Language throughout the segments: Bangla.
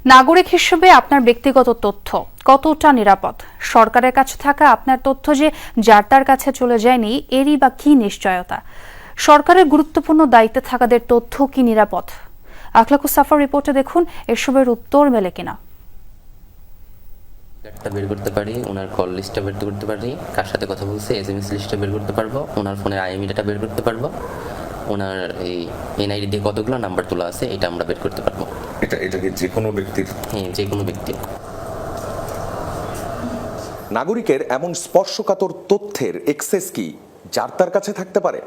নাগরিক হিসেবে আপনার ব্যক্তিগত তথ্য কতটা নিরাপদ? সরকারের কাছে থাকা আপনার তথ্য যে যার তার কাছে চলে যায়নি, এরই বা কি নিশ্চয়তা? সরকারের গুরুত্বপূর্ণ দায়িত্বে থাকাদের তথ্য কি নিরাপদ? আখলাকুস সাফার রিপোর্টে দেখুন এসবের উত্তর মেলে কিনা। বের করতে পারি, ওনার কল লিস্টটা বের করতে পারি, কার সাথে কথা বলছে এসএমএস লিস্টটা বের করতে পারবো, ওনার ফোনের আইএমই ডাটা বের করতে পারবো, ওনার এই এনআইডি দিয়ে কতগুলো নাম্বার তোলা আছে এটা আমরা বের করতে পারবো। এটা কি যে কোনো ব্যক্তির? হ্যাঁ, যে কোনো ব্যক্তি। নাগরিকের এমন স্পর্শকাতর তথ্যের এক্সেস কি যার তার কাছে থাকতে পারে?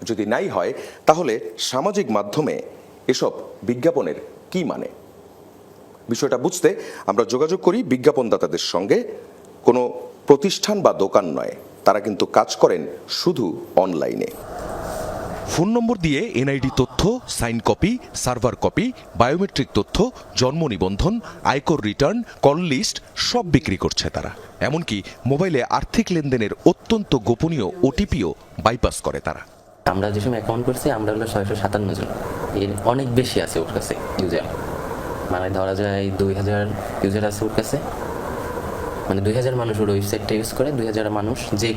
যদি নাই হয়, তাহলে সামাজিক মাধ্যমে এসব বিজ্ঞাপনের কি মানে? বিষয়টা বুঝতে আমরা যোগাযোগ করি বিজ্ঞাপনদাতাদের সঙ্গে। কোনো প্রতিষ্ঠান বা দোকান নয়, তারা কিন্তু কাজ করেন শুধু অনলাইনে। ফোন নম্বর দিয়ে এনআইডি তথ্য, sign copy, server copy, biometric তথ্য, জন্ম নিবন্ধন, আয়কর রিটার্ন, কল লিস্ট সব বিক্রি করছে তারা। এমনকি মোবাইলে আর্থিক লেনদেনের অত্যন্ত গোপনীয় ওটিপিও বাইপাস করে তারা। আমরা যে সময় অ্যাকাউন্ট করছি আমরা হলো 657 জন, এর অনেক বেশি আছে ওর কাছে ইউজার। মানে ধরা যায় 2000 ইউজার আছে ওর কাছে, মানে 2000 মানুষ ওর ওয়েবসাইটটা ইউজ করে। 2000 মানুষ যে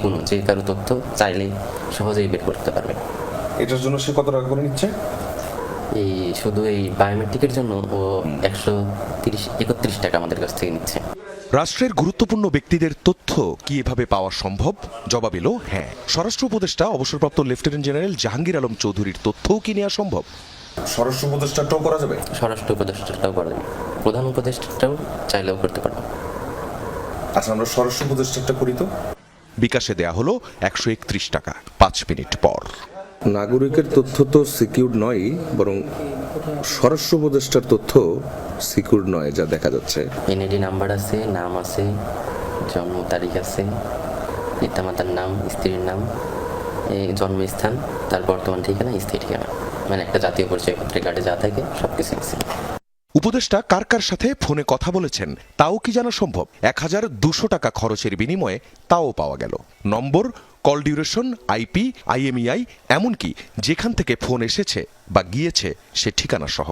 কারো তথ্য চাইলেই সহজেই বের করতে পারবে। এটার জন্য সে কত টাকা করে নিচ্ছে? এই শুধু এই বায়োমেট্রিকের জন্য ও 131 টাকা আমাদের কাছ থেকে নিচ্ছে। রাষ্ট্রের গুরুত্বপূর্ণ ব্যক্তিদের তথ্য কি এভাবে পাওয়া সম্ভব? জবাব এলো হ্যাঁ। স্বরাষ্ট্র উপদেষ্টা অবসরপ্রাপ্ত লেফটেন্যান্ট জেনারেল জাহাঙ্গীর আলম চৌধুরীর তথ্যও কি নেওয়া সম্ভব? স্বরাষ্ট্র উপদেষ্টাটাও করা যাবে? স্বরাষ্ট্র উপদেষ্টাটাও করা যাবে, প্রধান উপদেষ্টাটাও চাইলেও করতে পারবো। আচ্ছা, আমরা স্বরাষ্ট্র উপদেষ্টাটা করি তো। বিকাশে দেয়া হলো 131 টাকা। 5 মিনিট পর নাগরিকের তথ্য তো সিকিউর নয়, বরং স্বরাষ্ট্র উপদেষ্টার তথ্য সিকিউর নয় যা দেখা যাচ্ছে। এনআইডি নাম্বার আছে, নাম আছে, জন্ম তারিখ আছে, পিতামাতার নাম, স্ত্রীর নাম, এই জন্মস্থান, তার বর্তমান ঠিকানা, স্থায়ী ঠিকানা, মানে একটা জাতীয় পরিচয়পত্র কার্ডে যা থাকে সবকিছু আছে। উপদেষ্টা কার কার সাথে ফোনে কথা বলেছেন তাও কি জানা সম্ভব? 1200 টাকা খরচের বিনিময়ে তাও পাওয়া গেল। নম্বর, কল ডিউরেশন, আইপি, আইএমইআই, এমনকি যেখান থেকে ফোন এসেছে বা গিয়েছে সে ঠিকানা সহ।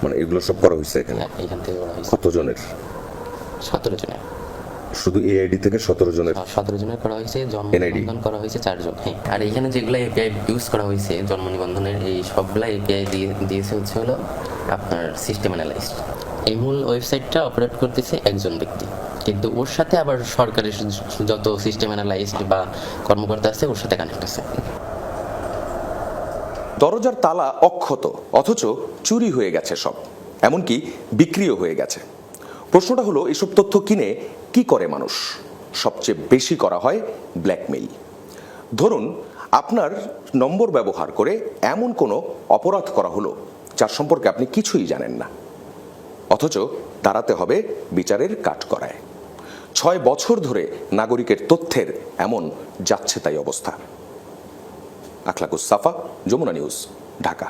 মানে এগুলো সব করা হয়েছে এখানে? হ্যাঁ, এখান থেকে করা হয়েছে। কতজনের? 17 জনের। শুধু এআইডি থেকে 17 জনের? 17 জনের করা হয়েছে। জন্ম নিবন্ধন করা হয়েছে 4 জন। হ্যাঁ, আর এখানে যেগুলো এপিআই ইউজ করা হয়েছে জন্ম নিবন্ধনের, এই সবগুলা এপিআই দিয়েছে হলো আপনার সিস্টেম অ্যানালাইজড। এই মূল ওয়েবসাইটটা অপারেট করতেছে একজন ব্যক্তি, কিন্তু ওর সাথে আবার সরকারের যত সিস্টেম অ্যানালাইজড বা কর্মকর্তা আছে ওর সাথে কানেক্ট আছে। দরজার তালা অক্ষত, অথচ চুরি হয়ে গেছে সব, এমনকি বিক্রিও হয়ে গেছে। প্রশ্নটা হলো, এসব তথ্য কিনে কি করে মানুষ? সবচেয়ে বেশি করা হয় ব্ল্যাকমেইল। ধরুন আপনার নম্বর ব্যবহার করে এমন কোনো অপরাধ করা হলো যার সম্পর্কে আপনি কিছুই জানেন না, অথচ দাঁড়াতে হবে বিচারের কাঠগড়ায়। 6 বছর ধরে নাগরিকের তথ্যের এমন যাচ্ছে তাই অবস্থা। আখলাকুস সাফা, যমুনা নিউজ, ঢাকা।